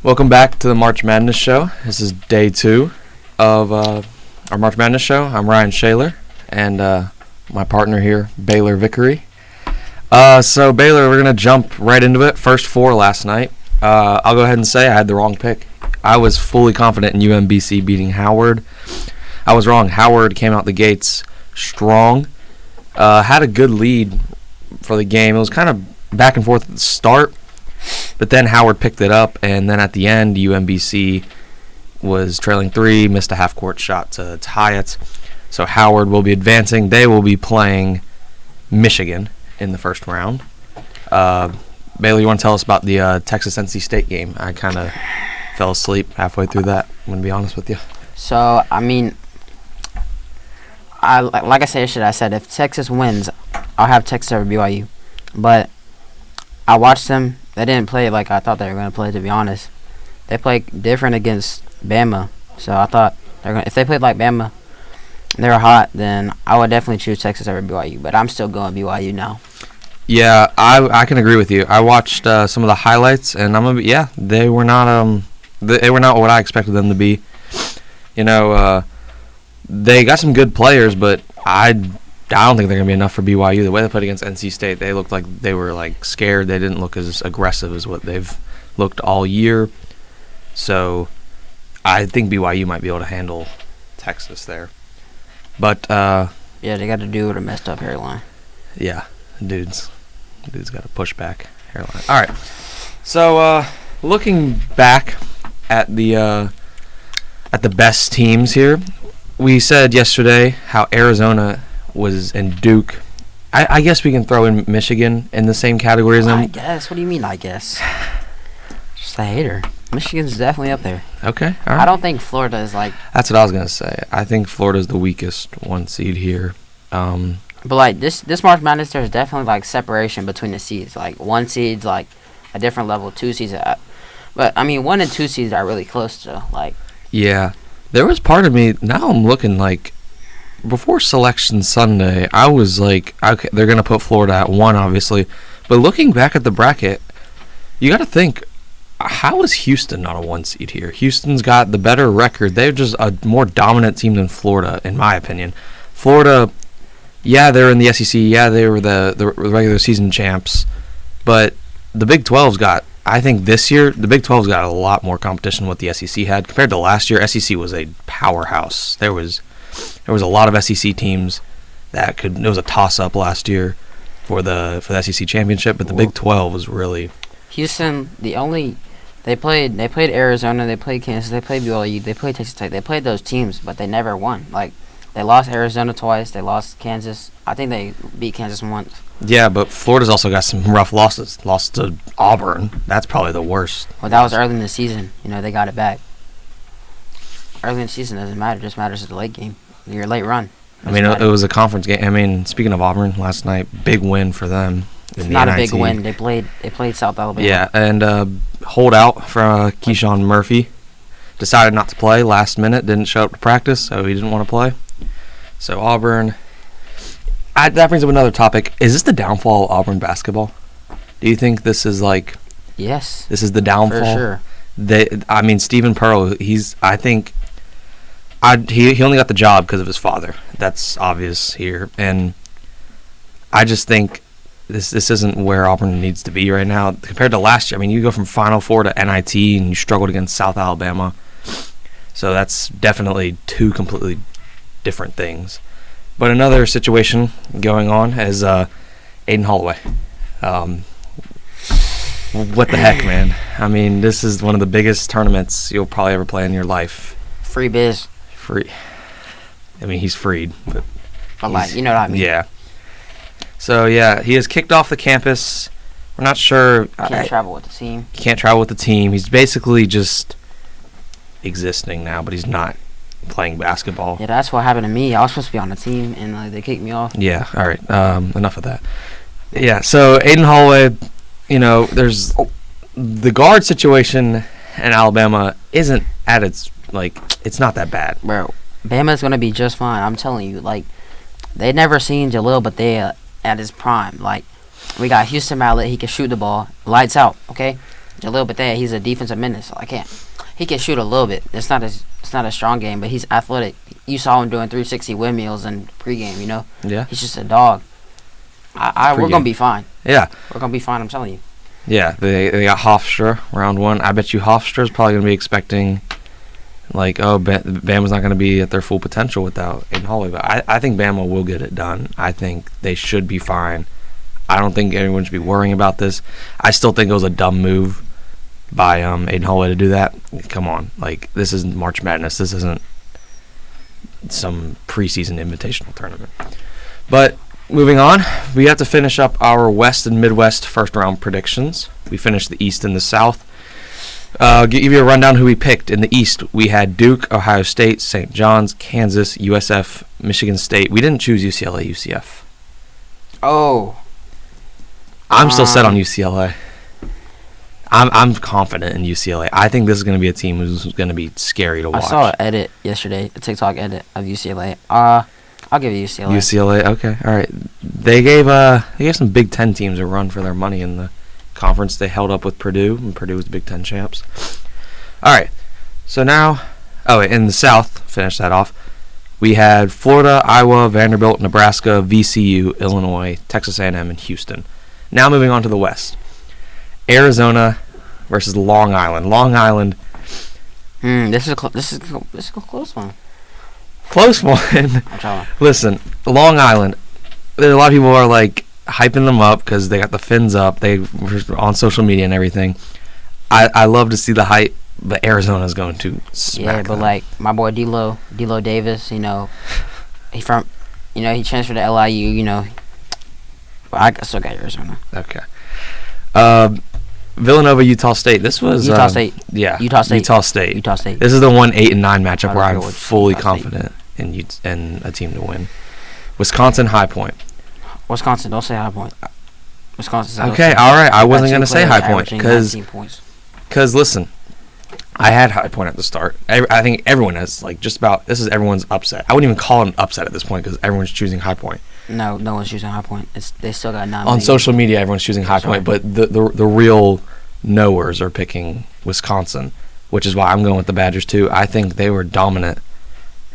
Welcome back to the March Madness Show. This is day 2 of our March Madness Show. I'm Ryan Shaler, and my partner here, Baylor Vickery. So Baylor, we're going to jump right into it. First 4 last night. I'll go ahead and say I had the wrong pick. I was fully confident in UMBC beating Howard. I was wrong. Howard came out the gates strong. Had a good lead for the game. It was kind of back and forth at the start. But then Howard picked it up, and then at the end, UMBC was trailing 3, missed a half-court shot to tie it. So Howard will be advancing. They will be playing Michigan in the first round. Baylor, you want to tell us about the Texas-NC State game? I kind of fell asleep halfway through that, I'm going to be honest with you. So, like I said, if Texas wins, I'll have Texas over BYU. But I watched them. They didn't play like I thought they were going to play, to be honest. They played different against Bama. So I thought if they played like Bama, they were hot, then I would definitely choose Texas over BYU. But I'm still going BYU now. Yeah, I can agree with you. I watched some of the highlights, and they were not what I expected them to be. You know, they got some good players, but I don't think they're going to be enough for BYU. The way they played against NC State, they looked like they were scared. They didn't look as aggressive as what they've looked all year. So I think BYU might be able to handle Texas there. But yeah, they got to do with a messed up hairline. Yeah, dude's got a pushback hairline. All right. So looking back at the best teams here, we said yesterday how Arizona and Duke. I guess we can throw in Michigan in the same category as them. I guess. What do you mean, I guess? Just a hater. Michigan's definitely up there. Okay. All right. I don't think Florida is That's what I was going to say. I think Florida's the weakest 1 seed here. But this March Madness, there's definitely separation between the seeds. 1 seed's a different level, 2 seeds but 1 and 2 seeds are really close to Yeah. There was part of me, now I'm looking before Selection Sunday, I was okay, they're going to put Florida at 1, obviously. But looking back at the bracket, you got to think, how is Houston not a 1 seed here? Houston's got the better record. They're just a more dominant team than Florida, in my opinion. Florida, yeah, they're in the SEC. Yeah, they were the regular season champs. But the Big 12's got, I think this year, the Big 12's got a lot more competition than what the SEC had. Compared to last year, SEC was a powerhouse. There was a lot of SEC teams it was a toss-up last year for the SEC championship, but the Big 12 was really... Houston, they played Arizona, they played Kansas, they played BYU, they played Texas Tech. They played those teams, but they never won. They lost Arizona twice, they lost Kansas. I think they beat Kansas once. Yeah, but Florida's also got some rough losses. Lost to Auburn. That's probably the worst. Well, that was early in the season. They got it back. Early in the season doesn't matter. It just matters at the late game. Your late run. It was a conference game. Speaking of Auburn, last night, big win for them. It's not a big win. They played South Alabama. Yeah, and holdout for Keyshawn Murphy. Decided not to play last minute. Didn't show up to practice, so he didn't want to play. So Auburn. That brings up another topic. Is this the downfall of Auburn basketball? Do you think this is Yes. This is the downfall? For sure. Stephen Pearl, he only got the job because of his father. That's obvious here. And I just think this isn't where Auburn needs to be right now. Compared to last year, you go from Final Four to NIT and you struggled against South Alabama. So that's definitely 2 completely different things. But another situation going on is Aiden Holloway. What the heck, man? This is one of the biggest tournaments you'll probably ever play in your life. Free biz. Free. He's freed. But you know what I mean. Yeah. So, yeah, he has kicked off the campus. We're not sure. Can't travel with the team. He can't travel with the team. He's basically just existing now, but he's not playing basketball. Yeah, that's what happened to me. I was supposed to be on the team, and they kicked me off. Yeah, all right. Enough of that. Yeah, so Aiden Holloway, there's the guard situation in Alabama isn't at its, it's not that bad. Bro, Bama's going to be just fine. I'm telling you. They never seen Jalil, but they at his prime. We got Houston Mallet. He can shoot the ball. Lights out, okay? Jalil Bethea, he's a defensive menace. So I can't. He can shoot a little bit. It's not a strong game, but he's athletic. You saw him doing 360 windmills in pregame. You know. Yeah. He's just a dog. We're gonna be fine. Yeah. We're gonna be fine. I'm telling you. Yeah. They got Hofstra round 1. I bet you Hofstra's probably gonna be expecting, like, Bama's not gonna be at their full potential without Aiden Holloway. But I think Bama will get it done. I think they should be fine. I don't think anyone should be worrying about this. I still think it was a dumb move by Aiden Holloway to do that. Come on, like, this isn't March Madness. This isn't some preseason invitational tournament. But moving on, we have to finish up our West and Midwest first round predictions. We finished the East and the South. Give you a rundown who we picked. In the East, we had Duke, Ohio State, St. John's, Kansas, USF, Michigan State. We didn't choose UCLA, UCF. Oh. I'm still set on UCLA. I'm confident in UCLA. I think this is going to be a team who's going to be scary to watch. I saw an edit yesterday, a TikTok edit of UCLA. I'll give you UCLA. UCLA, okay, all right. They gave some Big Ten teams a run for their money in the conference. They held up with Purdue, and Purdue was the Big Ten champs. All right, so now, in the South, finish that off. We had Florida, Iowa, Vanderbilt, Nebraska, VCU, Illinois, Texas A&M, and Houston. Now moving on to the West. Arizona versus Long Island. Long Island. This is a close one. Close one. Listen, Long Island. A lot of people are like hyping them up because they got the fins up. They were on social media and everything. I love to see the hype, but Arizona's going to smack them. Like my boy D'Lo Davis, he transferred to LIU. I still got Arizona. Okay. Villanova, Utah State. This was Utah State. Yeah. Utah State. This is the 8 and 9 matchup where I'm fully confident in a team to win. Wisconsin, High Point. Wisconsin, don't say High Point. Wisconsin. Okay, all right. I wasn't going to say High Point because listen, I had High Point at the start. I think everyone has this is everyone's upset. I wouldn't even call it an upset at this point because everyone's choosing High Point. No one's choosing High Point. They still got 9. On social media, everyone's choosing High Point, but the real knowers are picking Wisconsin, which is why I'm going with the Badgers too. I think they were dominant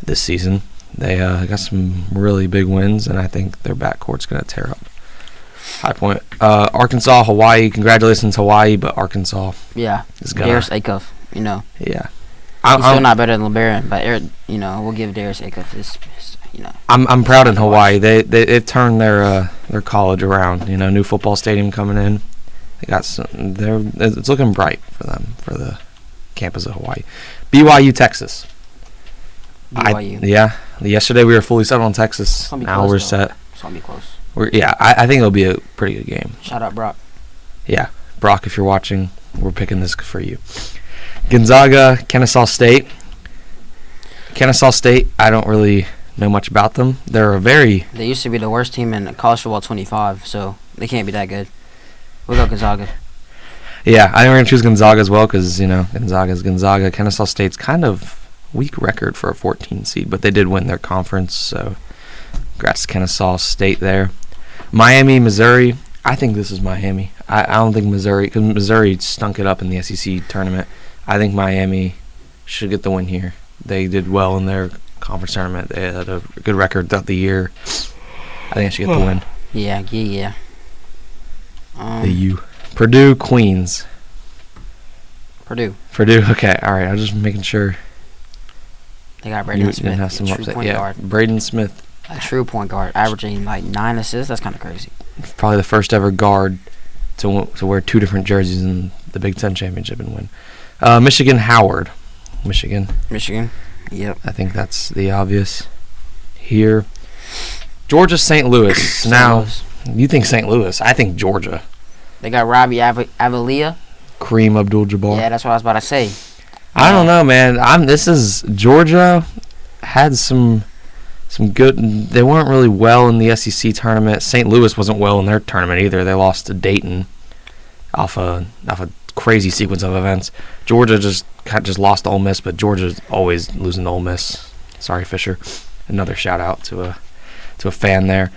this season. They got some really big wins, and I think their backcourt's going to tear up High Point. Arkansas, Hawaii. Congratulations, Hawaii, but Arkansas. Yeah. Is gonna. Darius Acuff, Yeah. He's still not better than LeBaron, but we'll give Darius Acuff this. I'm proud in Hawaii. They've turned their college around. New football stadium coming in. They got it's looking bright for them, for the campus of Hawaii. BYU, Texas. BYU. Yesterday we were fully set on Texas. Now we're set. It's gonna be close. I think it'll be a pretty good game. Shout out Brock. Yeah, Brock, if you're watching, we're picking this for you. Gonzaga, Kennesaw State. Kennesaw State, I don't really know much about them. They used to be the worst team in college football 25, so they can't be that good. We'll go Gonzaga. Yeah, I think we're going to choose Gonzaga as well because, Gonzaga's Gonzaga. Kennesaw State's kind of weak record for a 14 seed, but they did win their conference, so congrats to Kennesaw State there. Miami, Missouri. I think this is Miami. I don't think Missouri, because Missouri stunk it up in the SEC tournament. I think Miami should get the win here. They did well in their conference tournament. They had a good record throughout the year. I think they should get the win. Yeah. The U. Purdue, Queens. Purdue. Okay, all right. I was just making sure. They got Braden Smith. Have some true point guard. Braden Smith. A true point guard, averaging 9 assists. That's kind of crazy. Probably the first ever guard to wear 2 different jerseys in the Big Ten championship and win. Michigan, Howard. Michigan. Yep. I think that's the obvious here. Georgia, St. Louis. Now, you think St. Louis. I think Georgia. They got Robbie Avalia. Kareem Abdul-Jabbar. Yeah, that's what I was about to say. I don't know, man. This is Georgia had some good. They weren't really well in the SEC tournament. St. Louis wasn't well in their tournament either. They lost to Dayton off a crazy sequence of events. Georgia just lost to Ole Miss, but Georgia's always losing to Ole Miss. Sorry, Fisher. Another shout out to a fan there.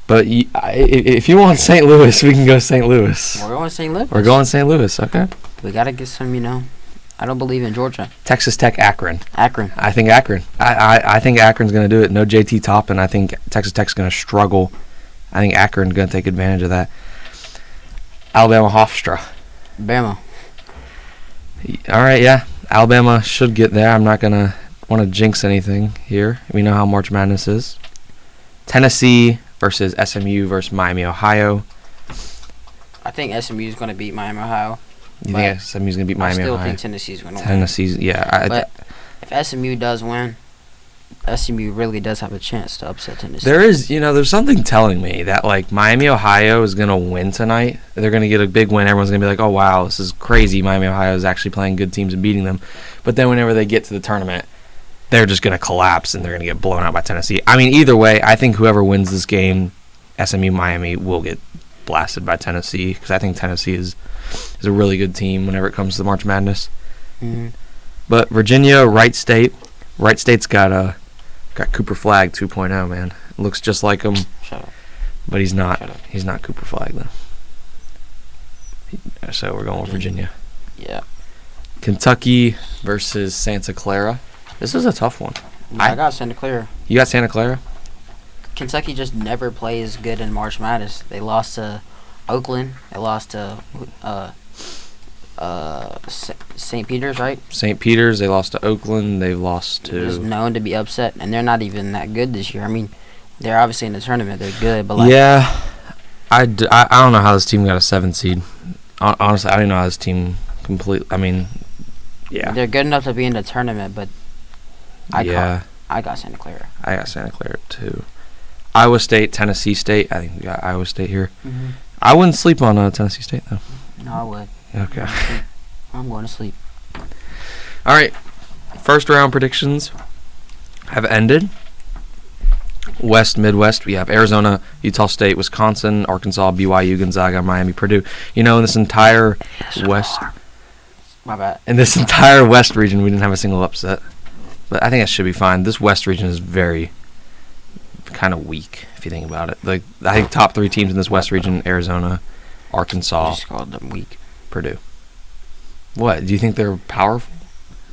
But if you want St. Louis, we can go St. Louis. We're going St. Louis. We're going St. Louis. Okay. We got to get some, I don't believe in Georgia. Texas Tech, Akron. Akron. I think Akron. I think Akron's going to do it. No JT Toppin. I think Texas Tech's going to struggle. I think Akron's going to take advantage of that. Alabama, Hofstra. Bama. All right, yeah. Alabama should get there. I'm not going to want to jinx anything here. We know how March Madness is. Tennessee versus SMU versus Miami, Ohio. I think SMU is going to beat Miami, Ohio. You think SMU's going to beat Miami, Ohio? I still think Tennessee's going to win. Tennessee's, yeah. But if SMU does win, SMU really does have a chance to upset Tennessee. There is, there's something telling me that, Miami, Ohio is going to win tonight. They're going to get a big win. Everyone's going to be like, oh, wow, this is crazy. Miami, Ohio is actually playing good teams and beating them. But then whenever they get to the tournament, they're just going to collapse and they're going to get blown out by Tennessee. I mean, either way, I think whoever wins this game, SMU, Miami, will get blasted by Tennessee because I think Tennessee is a really good team whenever it comes to March Madness. Mm-hmm. But Virginia, Wright State. Wright State's got Cooper Flagg 2.0, man. Looks just like him. Shut up. But he's not. Shut up. He's not Cooper Flagg, though. So we're going with Virginia. Yeah. Kentucky versus Santa Clara. This is a tough one. I got Santa Clara. You got Santa Clara? Kentucky just never plays good in March Madness. They lost to Oakland. They lost to St. Peter's, right? St. Peter's. They lost to Oakland. They've lost to... Just known to be upset, and they're not even that good this year. I mean, they're obviously in the tournament. They're good, but Yeah. I don't know how this team got a 7 seed. Honestly, I didn't know how this team completely... I mean, yeah. They're good enough to be in the tournament, but I got Santa Clara. I got Santa Clara, too. Iowa State, Tennessee State. I think we got Iowa State here. Mm-hmm. I wouldn't sleep on Tennessee State, though. No, I would. Okay. I'm going to sleep. All right. First round predictions have ended. West, Midwest, we have Arizona, Utah State, Wisconsin, Arkansas, BYU, Gonzaga, Miami, Purdue. In this entire West... My bad. In this entire West region, we didn't have a single upset. But I think that should be fine. This West region is very kind of weak, if you think about it. I think top 3 teams in this West region, Arizona, Arkansas, You just called them weak. Purdue. What? Do you think they're powerful?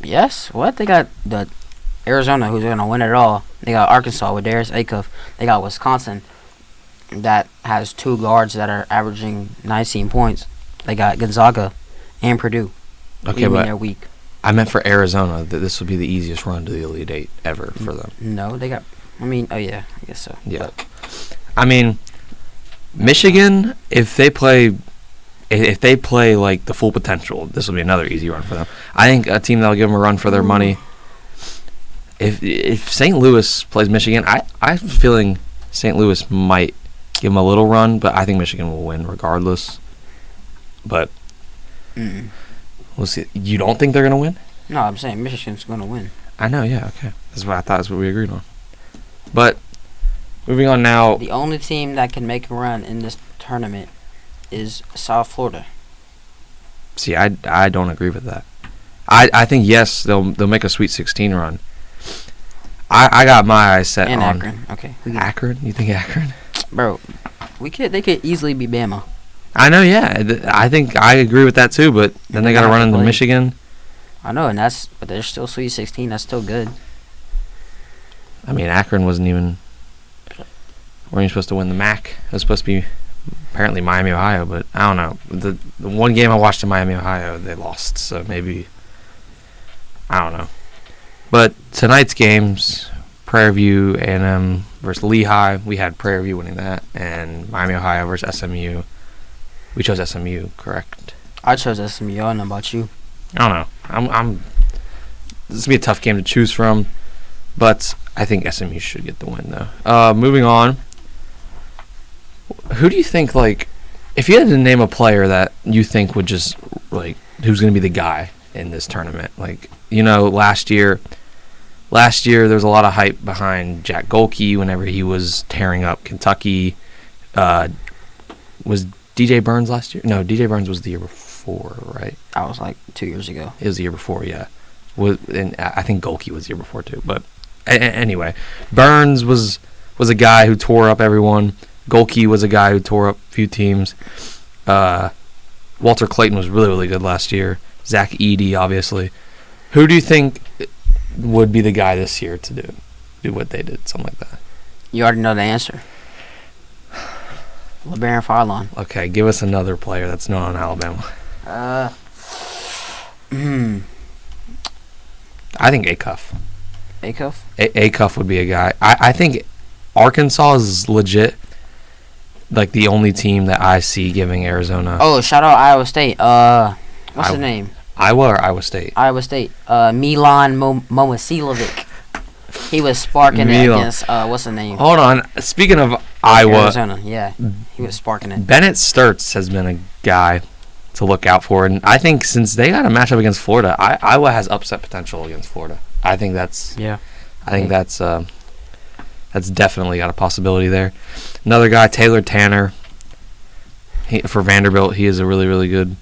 Yes. What? They got the Arizona, who's going to win it all. They got Arkansas with Darius Acuff. They got Wisconsin, that has 2 guards that are averaging 19 points. They got Gonzaga and Purdue. Okay, even but they're weak. I meant for Arizona that this would be the easiest run to the Elite Eight ever for them. No, they got... oh yeah, I guess so. Yeah. I mean, Michigan, if they play like the full potential, this will be another easy run for them. I think a team that'll give them a run for their money. If St. Louis plays Michigan, I have a feeling St. Louis might give them a little run, but I think Michigan will win regardless. But we'll see. You don't think they're gonna win? No, I'm saying Michigan's gonna win. I know. Yeah. Okay. That's what I thought. That's what we agreed on. But moving on now. The only team that can make a run in this tournament is South Florida. See, I don't agree with that. I think yes, they'll make a Sweet 16 run. I got my eyes set and on Akron. Okay. Akron. You think Akron? Bro, they could easily be Bama. I know. Yeah, I think I agree with that too. But then they got to run into Michigan. I know, but they're still Sweet 16. That's still good. I mean, Akron wasn't even. Weren't you supposed to win the MAC? It was supposed to be apparently Miami, Ohio, but I don't know. The one game I watched in Miami, Ohio, they lost. So maybe I don't know. But tonight's games, Prairie View A&M versus Lehigh. We had Prairie View winning that, and Miami, Ohio versus SMU. We chose SMU, correct? I chose SMU. I don't know about you. I don't know. This will be a tough game to choose from, but I think SMU should get the win, though. Moving on. Who do you think, if you had to name a player that you think would just, who's going to be the guy in this tournament? Last year there was a lot of hype behind Jack Golke whenever he was tearing up Kentucky. Was DJ Burns last year? No, DJ Burns was the year before, right? I was 2 years ago. It was the year before, yeah. And I think Golke was the year before too. But anyway, Burns was a guy who tore up everyone. Golke was a guy who tore up a few teams. Walter Clayton was really, really good last year. Zach Edey, obviously. Who do you think would be the guy this year to do what they did, something like that? You already know the answer. LeBaron Farlon. Okay, give us another player that's not on Alabama. I think Acuff. Acuff? Acuff would be a guy. I think Arkansas is legit, like the only team that I see giving Arizona. Oh, shout out Iowa State. What's his name? Iowa or Iowa State? Iowa State. Milan Momosilovic. He was sparking it against what's the name? Hold on. Speaking of Iowa, Arizona. Yeah, he was sparking it. Bennett Sturts has been a guy to look out for, and I think since they got a matchup against Florida, Iowa has upset potential against Florida. I think that's definitely got a possibility there. Another guy, Taylor Tanner, for Vanderbilt, he is a really, really good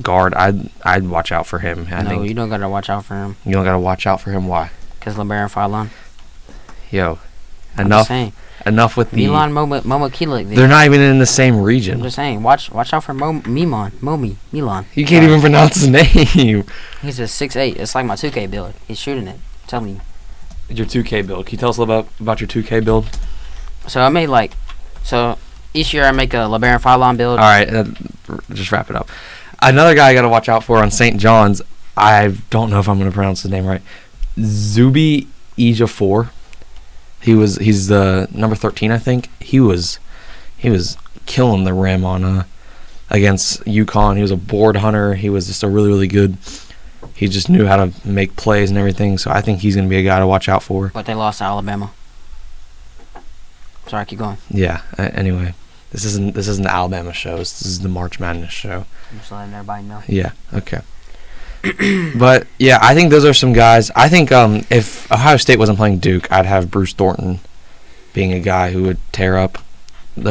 guard. I'd watch out for him. No, you don't gotta watch out for him. You don't gotta watch out for him. Why? Because LeBaron Farlon. Yo, I'm just saying. Enough with the Milan Momokilic. They're not even in the same region. I'm just saying. Watch out for Milan. You can't even pronounce his name. He's a 6'8". It's like my 2K build. He's shooting it. Tell me. Your 2K build. Can you tell us a little about your 2K build? So I made each year I make a LeBaron Farlon build. All right, just wrap it up. Another guy I got to watch out for on St. John's. I don't know if I'm going to pronounce his name right. Zubi Ejiofor. He's the number 13, I think. He was killing the rim on against UConn. He was a board hunter. He was just a really, really good. He just knew how to make plays and everything. So I think he's going to be a guy to watch out for. But they lost to Alabama. Sorry, keep going. Yeah. Anyway, this isn't the Alabama show. This is the March Madness show. I'm just letting everybody know. Yeah. Okay. But yeah, I think those are some guys. I think if Ohio State wasn't playing Duke, I'd have Bruce Thornton being a guy who would tear up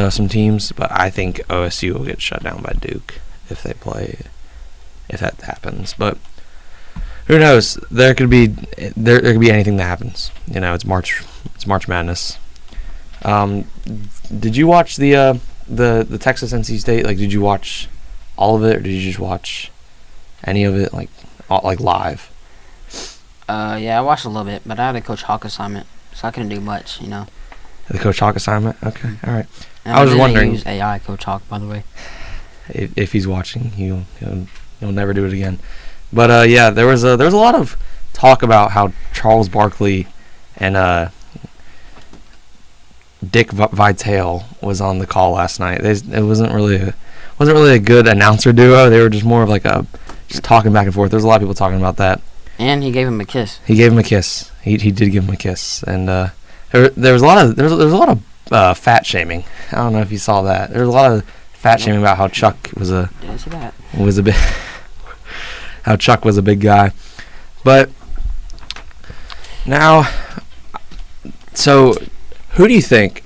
some teams. But I think OSU will get shut down by Duke if that happens. But who knows? There could be anything that happens. You know, it's March Madness. Did you watch the Texas NC State? Like, did you watch all of it, or did you just watch any of it, like live? Yeah, I watched a little bit, but I had a Coach Hawk assignment, so I couldn't do much, you know. The Coach Hawk assignment? Okay, all right. And I was wondering. Use AI Coach Hawk, by the way. If he's watching, he'll never do it again. But yeah, there was a lot of talk about how Charles Barkley and Dick Vitale was on the call last night. It wasn't really a good announcer duo. They were just more of like just talking back and forth. There's a lot of people talking about that. And he gave him a kiss. He gave him a kiss. He did give him a kiss. And there was a lot of fat shaming. I don't know if you saw that. There was a lot of fat shaming about how Chuck was a big how Chuck was a big guy. But now, so who do you think?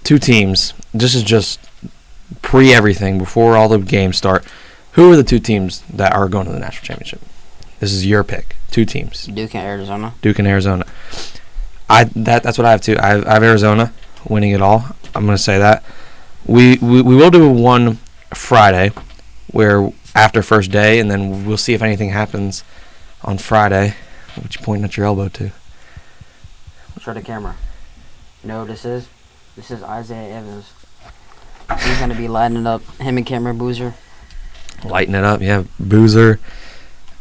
Two teams. This is just pre everything before all the games start. Who are the two teams that are going to the national championship? This is your pick. Two teams. Duke and Arizona. That's what I have too. I have Arizona winning it all. I'm going to say that. We will do one Friday, where after first day, and then we'll see if anything happens on Friday. What you pointing at your elbow to? Show the camera. You know what this is? This is Isaiah Evans. He's going to be lighting up him and Cameron Boozer. Lighting it up, yeah. Boozer,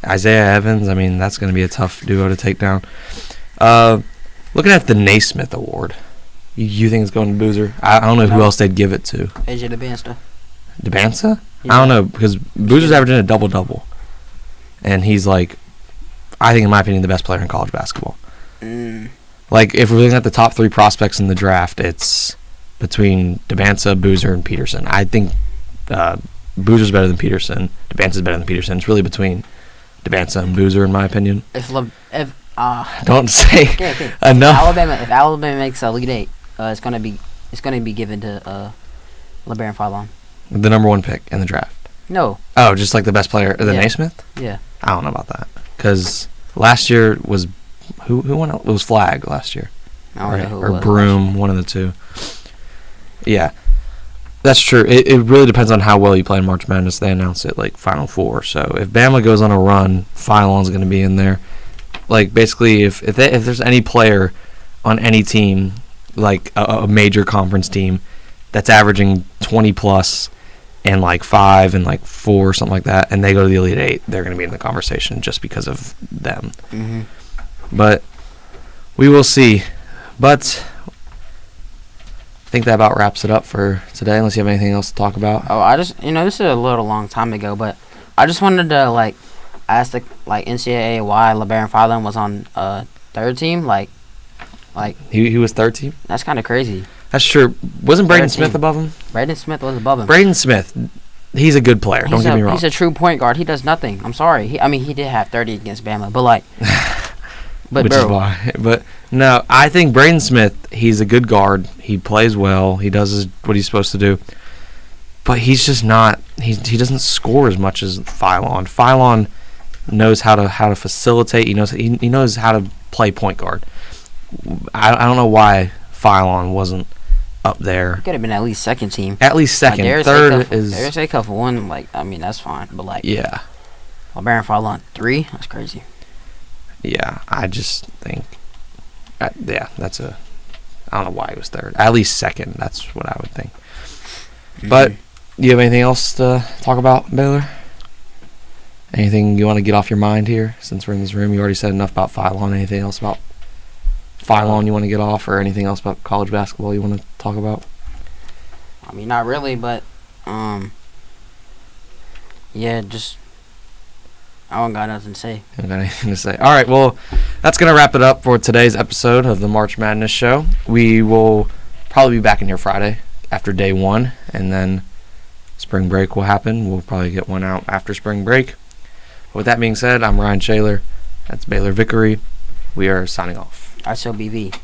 Isaiah Evans. I mean, that's going to be a tough duo to take down. Looking at the Naismith Award, you think it's going to Boozer? I don't know who else they'd give it to. AJ DeBansta. DeBansta? Yeah. I don't know, because Boozer's averaging a double-double. And he's like, I think in my opinion, the best player in college basketball. Like, if we're looking at the top three prospects in the draft, it's between DeBansta, Boozer, and Peterson. I think Boozer's better than Peterson. DeBansta's better than Peterson. It's really between DeBansta and Boozer, in my opinion. Don't say enough. If Alabama makes Elite Eight, it's gonna be given to LeBaron Farlon. The number one pick in the draft. No. Oh, just like the best player, the Naismith? Yeah. I don't know about that, because last year was who won? It was Flag last year. I don't know who it was. Broom, one of the two. Yeah. That's true. It really depends on how well you play in March Madness. They announce it like Final Four. So if Bama goes on a run, Phylon's going to be in there. Like basically, if there's any player on any team, like a major conference team, that's averaging 20 plus and like 5 and like 4 or something like that, and they go to the Elite Eight, they're going to be in the conversation just because of them. Mm-hmm. But we will see. But I think that about wraps it up for today, unless you have anything else to talk about. Oh, I just, this is a little long time ago, but I just wanted to, like, ask the, like, NCAA why LeBaron Phylon was on third team. Like He was third team? that's kind of crazy. That's true. Wasn't Braden Third Smith team. above him? Braden Smith was above him. Braden Smith, he's a good player. Don't get me wrong. He's a true point guard. He does nothing. I'm sorry. He did have 30 against Bama, but, like, but Which bro, is why. But no, I think Braden Smith, he's a good guard. He plays well. He does what he's supposed to do. But he's just not. He doesn't score as much as Phylon. Phylon knows how to facilitate. He knows how to play point guard. I don't know why Phylon wasn't up there. could have been at least second team. At least second. Like, Third is. Darius Acuff for one. Like, that's fine. But, like, Yeah. LeBaron Phylon 3. That's crazy. Yeah, I just think. That's a. I don't know why he was third. At least second. That's what I would think. But do you have anything else to talk about, Baylor? Anything you want to get off your mind here since we're in this room? You already said enough about Phylon. Anything else about Phylon you want to get off, or anything else about college basketball you want to talk about? Not really, but yeah, just I don't got nothing to say. You don't got anything to say? All right, well, that's going to wrap it up for today's episode of the March Madness Show. We will probably be back in here Friday after day 1, and then spring break will happen. We'll probably get one out after spring break. But with that being said, I'm Ryan Shaler. That's Baylor Vickery. We are signing off. SOBV.